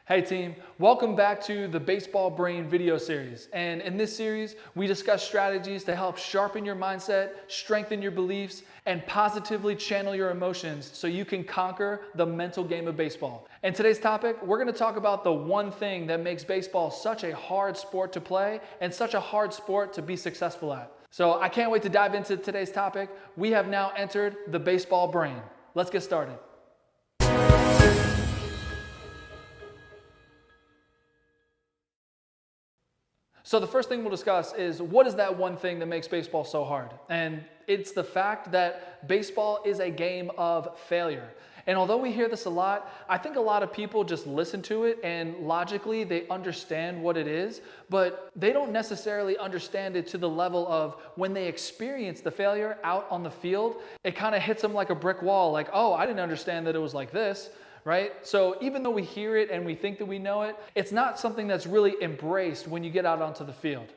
Hey team, welcome back to the Baseball Brain video series. And in this series, we discuss strategies to help sharpen your mindset, strengthen your beliefs, and positively channel your emotions so you can conquer the mental game of baseball. And today's topic, we're going to talk about the one thing that makes baseball such a hard sport to play and such a hard sport to be successful at. So I can't wait to dive into today's topic. We have now entered the baseball brain. Let's get started. So the first thing we'll discuss is what is that one thing that makes baseball so hard? And it's the fact that baseball is a game of failure. And although we hear this a lot, I think a lot of people just listen to it and logically they understand what it is, but they don't necessarily understand it to the level of when they experience the failure out on the field, it kind of hits them like a brick wall, like, oh, I didn't understand that it was like this. Right? So even though we hear it and we think that we know it, it's not something that's really embraced when you get out onto the field.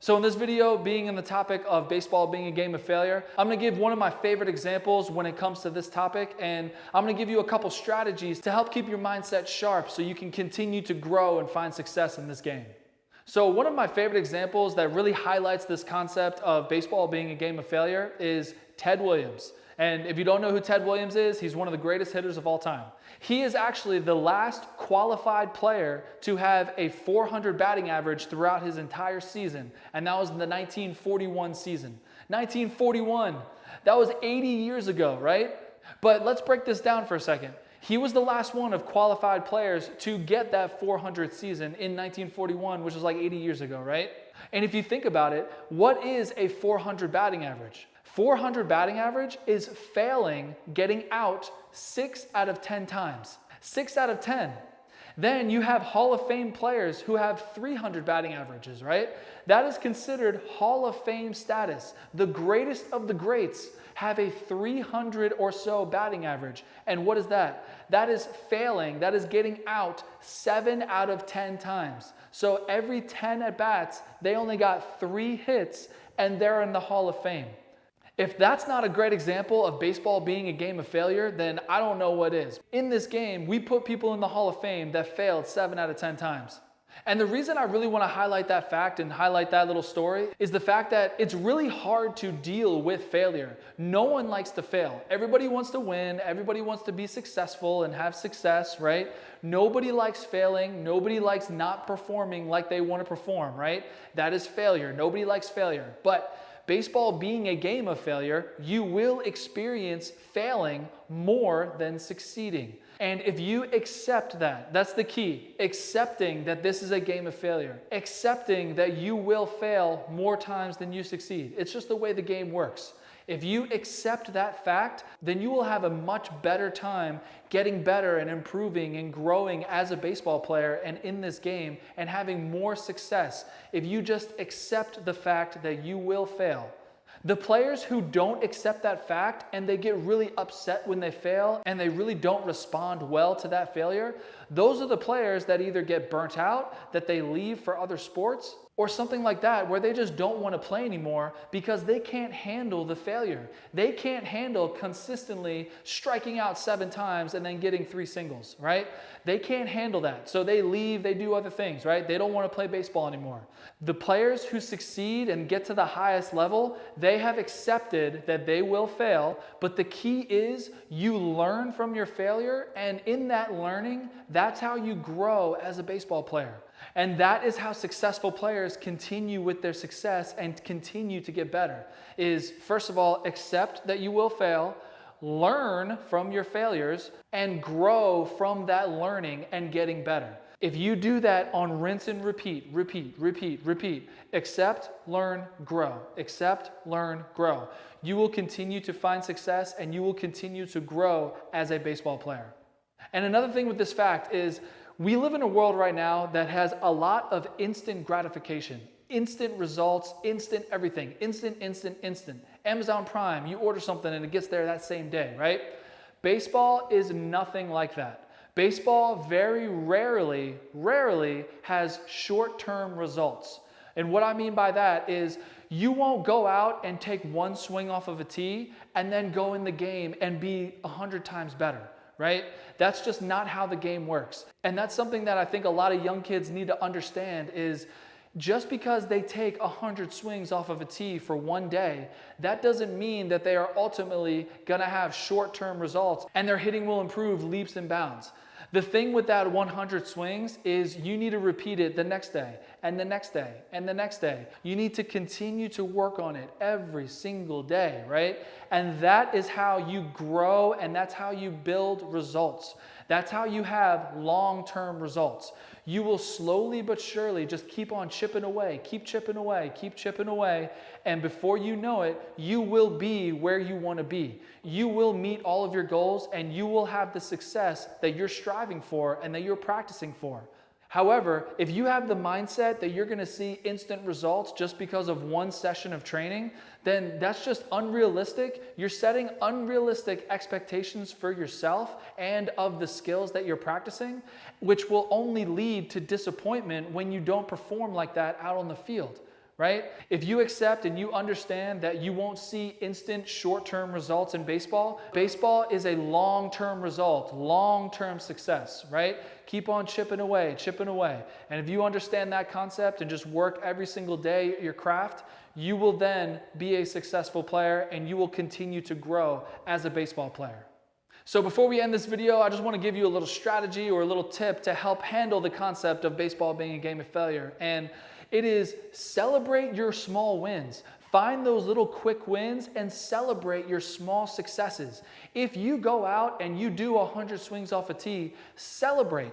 So in this video, being in the topic of baseball being a game of failure, I'm going to give one of my favorite examples when it comes to this topic, and I'm going to give you a couple strategies to help keep your mindset sharp so you can continue to grow and find success in this game. So one of my favorite examples that really highlights this concept of baseball being a game of failure is Ted Williams. And if you don't know who Ted Williams is, he's one of the greatest hitters of all time. He is actually the last qualified player to have a 400 batting average throughout his entire season, and that was in the 1941 season. 1941, that was 80 years ago, right? But let's break this down for a second. He was the last one of qualified players to get that 400th season in 1941, which was like 80 years ago, right? And if you think about it, what is a 400 batting average? 400 batting average is failing getting out 6 out of 10 times. 6 out of 10. Then you have Hall of Fame players who have 300 batting averages, right? That is considered Hall of Fame status. The greatest of the greats have a 300 or so batting average. And what is that? That is failing. That is getting out 7 out of 10 times. So every 10 at-bats, they only got 3 hits, and they're in the Hall of Fame. If that's not a great example of baseball being a game of failure, then I don't know what is. In this game, we put people in the Hall of Fame that failed 7 out of 10 times. And the reason I really want to highlight that fact and highlight that little story is the fact that it's really hard to deal with failure. No one likes to fail. Everybody wants to win. Everybody wants to be successful and have success, right? Nobody likes failing. Nobody likes not performing like they want to perform, right? That is failure. Nobody likes failure. But baseball being a game of failure, you will experience failing more than succeeding. And if you accept that, that's the key, accepting that this is a game of failure, accepting that you will fail more times than you succeed. It's just the way the game works. If you accept that fact, then you will have a much better time getting better and improving and growing as a baseball player and in this game and having more success if you just accept the fact that you will fail. The players who don't accept that fact and they get really upset when they fail and they really don't respond well to that failure, those are the players that either get burnt out, that they leave for other sports, or something like that where they just don't want to play anymore because they can't handle the failure. They can't handle consistently striking out 7 times and then getting 3 singles, right? They can't handle that. So they leave, they do other things, right? They don't want to play baseball anymore. The players who succeed and get to the highest level, they have accepted that they will fail, but the key is you learn from your failure, and in that learning, that's how you grow as a baseball player. And that is how successful players continue with their success and continue to get better, is first of all, accept that you will fail, learn from your failures, and grow from that learning and getting better. If you do that on rinse and repeat, accept, learn, grow, accept, learn, grow, you will continue to find success and you will continue to grow as a baseball player. And another thing with this fact is we live in a world right now that has a lot of instant gratification, instant results, instant everything, instant. Amazon Prime, you order something and it gets there that same day, right? Baseball is nothing like that. Baseball very rarely has short-term results. And what I mean by that is you won't go out and take one swing off of a tee and then go in the game and be 100 times better. right? That's just not how the game works. And that's something that I think a lot of young kids need to understand is just because they take 100 swings off of a tee for one day, that doesn't mean that they are ultimately gonna have short-term results and their hitting will improve leaps and bounds. The thing with that 100 swings is you need to repeat it the next day and the next day and the next day. You need to continue to work on it every single day, right? And that is how you grow and that's how you build results. That's how you have long-term results. You will slowly but surely just keep on chipping away, keep chipping away, keep chipping away, and before you know it, you will be where you want to be. You will meet all of your goals and you will have the success that you're striving for and that you're practicing for. However, if you have the mindset that you're going to see instant results just because of one session of training, then that's just unrealistic. You're setting unrealistic expectations for yourself and of the skills that you're practicing, which will only lead to disappointment when you don't perform like that out on the field. Right? If you accept and you understand that you won't see instant short-term results in baseball, baseball is a long-term result, long-term success, right? Keep on chipping away, chipping away. And if you understand that concept and just work every single day at your craft, you will then be a successful player and you will continue to grow as a baseball player. So before we end this video, I just want to give you a little strategy or a little tip to help handle the concept of baseball being a game of failure. And it is celebrate your small wins. Find those little quick wins and celebrate your small successes. If you go out and you do 100 swings off a tee, celebrate.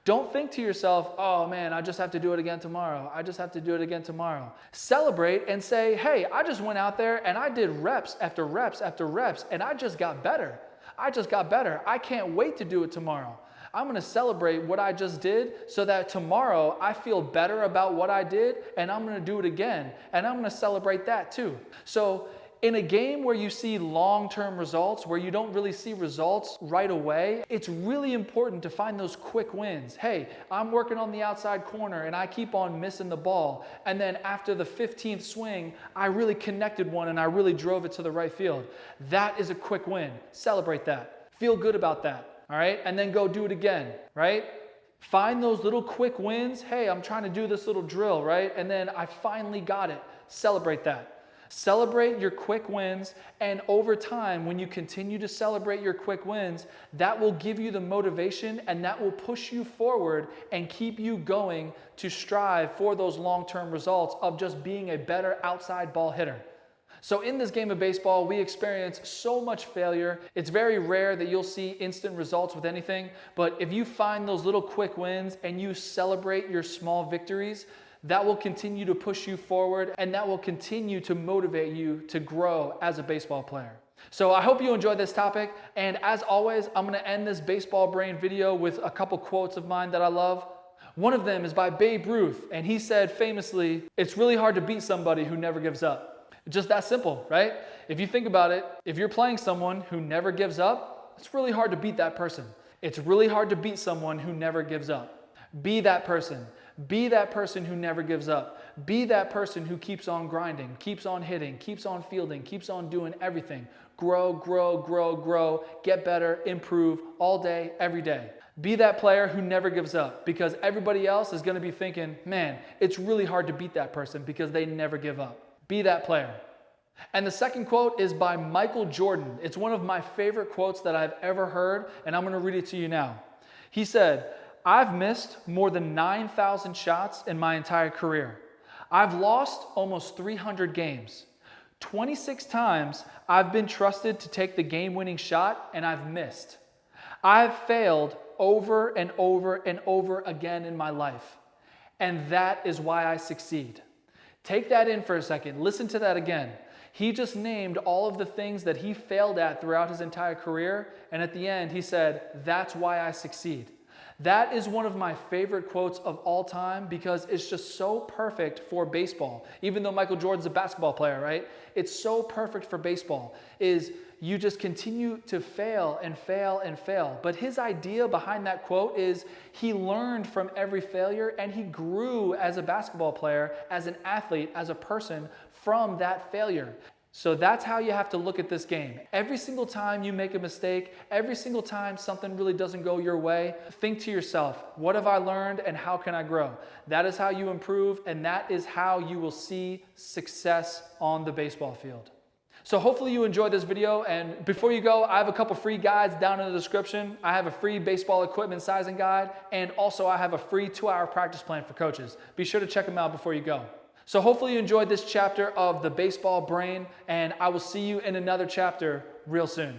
Don't think to yourself, oh man, I just have to do it again tomorrow. I just have to do it again tomorrow. Celebrate and say, hey, I just went out there and I did reps after reps after reps and I just got better. I just got better. I can't wait to do it tomorrow. I'm going to celebrate what I just did so that tomorrow I feel better about what I did and I'm going to do it again. And I'm going to celebrate that too. So in a game where you see long-term results, where you don't really see results right away, it's really important to find those quick wins. Hey, I'm working on the outside corner and I keep on missing the ball. And then after the 15th swing, I really connected one and I really drove it to the right field. That is a quick win. Celebrate that. Feel good about that. All right, and then go do it again, right? Find those little quick wins. Hey, I'm trying to do this little drill, right? And then I finally got it. Celebrate that. Celebrate your quick wins, and over time, when you continue to celebrate your quick wins, that will give you the motivation and that will push you forward and keep you going to strive for those long-term results of just being a better outside ball hitter. So in this game of baseball, we experience so much failure. It's very rare that you'll see instant results with anything, but if you find those little quick wins and you celebrate your small victories, that will continue to push you forward and that will continue to motivate you to grow as a baseball player. So I hope you enjoyed this topic, and as always, I'm going to end this baseball brain video with a couple quotes of mine that I love. One of them is by Babe Ruth, and he said famously, "It's really hard to beat somebody who never gives up." Just that simple, right? If you think about it, if you're playing someone who never gives up, it's really hard to beat that person. It's really hard to beat someone who never gives up. Be that person. Be that person who never gives up. Be that person who keeps on grinding, keeps on hitting, keeps on fielding, keeps on doing everything. Grow, grow, grow, grow, get better, improve all day, every day. Be that player who never gives up, because everybody else is going to be thinking, man, it's really hard to beat that person because they never give up. Be that player. And the second quote is by Michael Jordan. It's one of my favorite quotes that I've ever heard, and I'm going to read it to you now. He said, "I've missed more than 9,000 shots in my entire career. I've lost almost 300 games. 26 times I've been trusted to take the game-winning shot, and I've missed. I've failed over and over and over again in my life, and that is why I succeed." Take that in for a second. Listen to that again. He just named all of the things that he failed at throughout his entire career, and at the end he said, "That's why I succeed." That is one of my favorite quotes of all time because it's just so perfect for baseball. Even though Michael Jordan's a basketball player, right? It's so perfect for baseball, is you just continue to fail and fail and fail. But his idea behind that quote is he learned from every failure and he grew as a basketball player, as an athlete, as a person from that failure. So that's how you have to look at this game. Every single time you make a mistake, every single time something really doesn't go your way, think to yourself, what have I learned and how can I grow? That is how you improve, and that is how you will see success on the baseball field. So hopefully you enjoyed this video, and before you go, I have a couple free guides down in the description. I have a free baseball equipment sizing guide, and also I have a free 2-hour practice plan for coaches. Be sure to check them out before you go. So hopefully you enjoyed this chapter of the baseball brain, and I will see you in another chapter real soon.